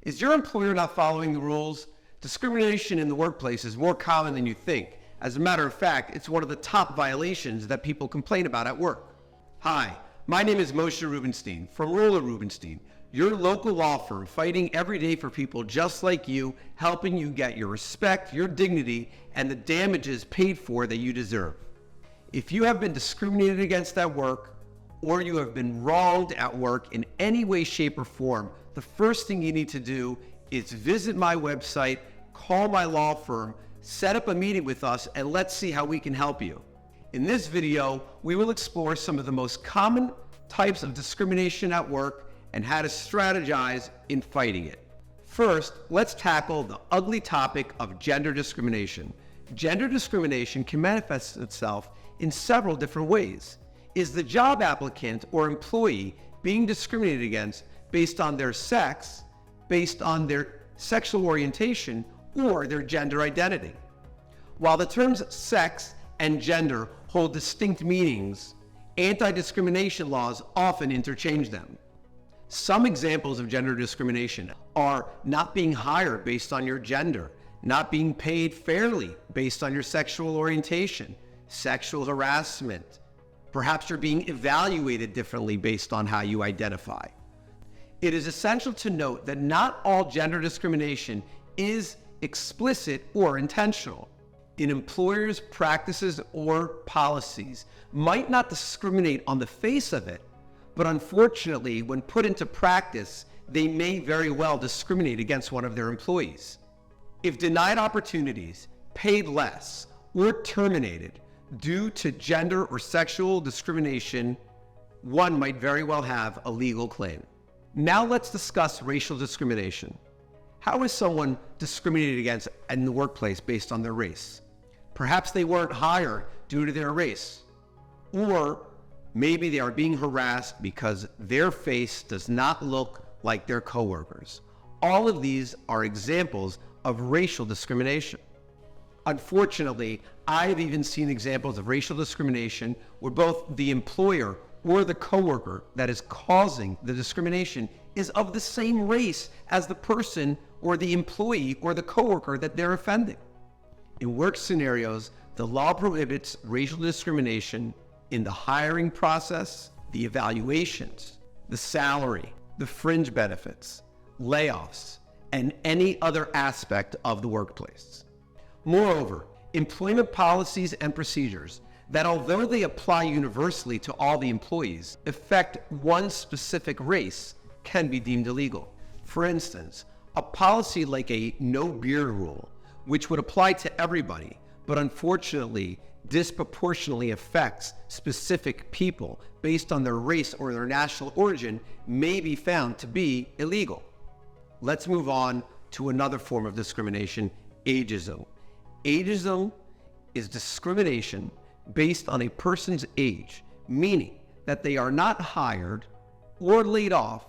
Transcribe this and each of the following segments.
Is your employer not following the rules? Discrimination in the workplace is more common than you think. As a matter of fact, it's one of the top violations that people complain about at work. Hi, my name is Moshe Rubenstein from Roller Rubenstein, your local law firm fighting every day for people just like you, helping you get your respect, your dignity, and the damages paid for that you deserve. If you have been discriminated against at work, or you have been wronged at work in any way, shape, or form, the first thing you need to do is visit my website, call my law firm, set up a meeting with us, and let's see how we can help you. In this video, we will explore some of the most common types of discrimination at work and how to strategize in fighting it. First, let's tackle the ugly topic of gender discrimination. Gender discrimination can manifest itself in several different ways. Is the job applicant or employee being discriminated against based on their sex, based on their sexual orientation, or their gender identity? While the terms sex and gender hold distinct meanings, anti-discrimination laws often interchange them. Some examples of gender discrimination are not being hired based on your gender, not being paid fairly based on your sexual orientation, sexual harassment. Perhaps you're being evaluated differently based on how you identify. It is essential to note that not all gender discrimination is explicit or intentional. An employer's practices or policies might not discriminate on the face of it, but unfortunately, when put into practice, they may very well discriminate against one of their employees. If denied opportunities, paid less, or terminated due to gender or sexual discrimination, one might very well have a legal claim. Now let's discuss racial discrimination. How is someone discriminated against in the workplace based on their race? Perhaps they weren't hired due to their race, or maybe they are being harassed because their face does not look like their coworkers. All of these are examples of racial discrimination. Unfortunately, I've even seen examples of racial discrimination where both the employer or the coworker that is causing the discrimination is of the same race as the person or the employee or the coworker that they're offending. In work scenarios, the law prohibits racial discrimination in the hiring process, the evaluations, the salary, the fringe benefits, layoffs, and any other aspect of the workplace. Moreover, employment policies and procedures that, although they apply universally to all the employees, affect one specific race can be deemed illegal. For instance, a policy like a no beer rule, which would apply to everybody, but unfortunately disproportionately affects specific people based on their race or their national origin, may be found to be illegal. Let's move on to another form of discrimination, ageism. Ageism is discrimination based on a person's age, meaning that they are not hired or laid off,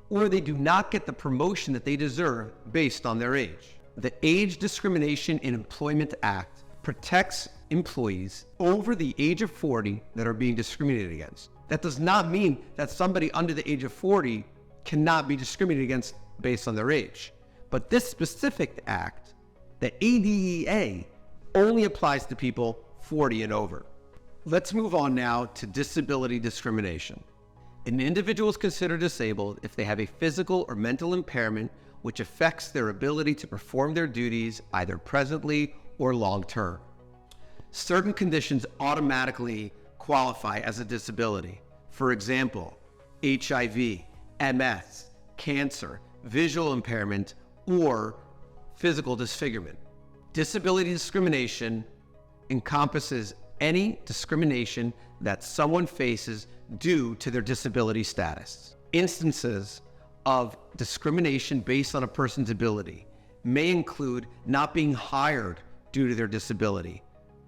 or they do not get the promotion that they deserve based on their age. The Age Discrimination in Employment Act protects employees over the age of 40 that are being discriminated against. That does not mean that somebody under the age of 40 cannot be discriminated against based on their age. But this specific act, the ADEA, only applies to people 40 and over. Let's move on now to disability discrimination. An individual is considered disabled if they have a physical or mental impairment which affects their ability to perform their duties either presently or long-term. Certain conditions automatically qualify as a disability. For example, HIV, MS, cancer, visual impairment, or physical disfigurement. Disability discrimination encompasses any discrimination that someone faces due to their disability status. Instances of discrimination based on a person's ability may include not being hired due to their disability,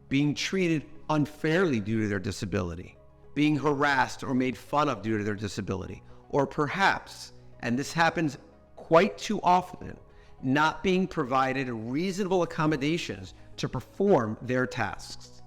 being treated unfairly due to their disability, being harassed or made fun of due to their disability, or perhaps, and this happens quite too often, not being provided reasonable accommodations to perform their tasks.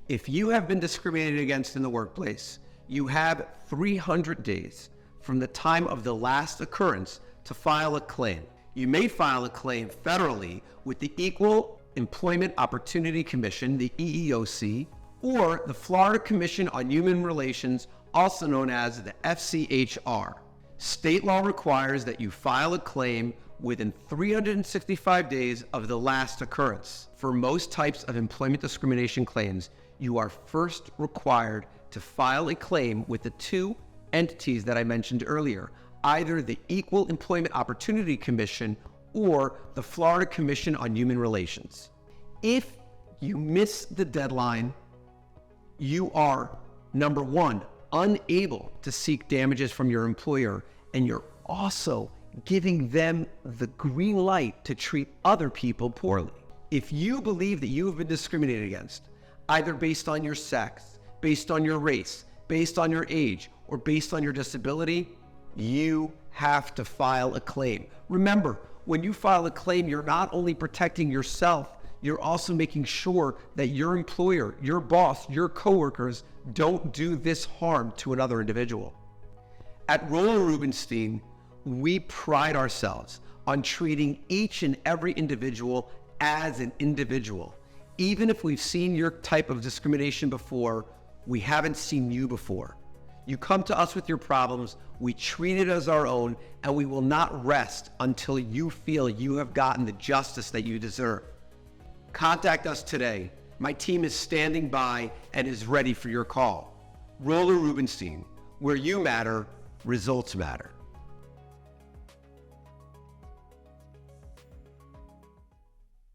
If you have been discriminated against in the workplace, you have 300 days from the time of the last occurrence to file a claim. You may file a claim federally with the Equal Employment Opportunity Commission, the EEOC, or the Florida Commission on Human Relations, also known as the FCHR. State law requires that you file a claim within 365 days of the last occurrence. For most types of employment discrimination claims, you are first required to file a claim with the two entities that I mentioned earlier, either the Equal Employment Opportunity Commission or the Florida Commission on Human Relations. If you miss the deadline, you are, number one, unable to seek damages from your employer, and you're also giving them the green light to treat other people poorly. If you believe that you have been discriminated against, either based on your sex, based on your race, based on your age, or based on your disability, you have to file a claim. Remember, when you file a claim, you're not only protecting yourself, you're also making sure that your employer, your boss, your coworkers don't do this harm to another individual. At Roller Rubenstein, we pride ourselves on treating each and every individual as an individual. Even if we've seen your type of discrimination before, we haven't seen you before. You come to us with your problems, we treat it as our own, and we will not rest until you feel you have gotten the justice that you deserve. Contact us today. My team is standing by and is ready for your call. Roller Rubenstein, where you matter, results matter.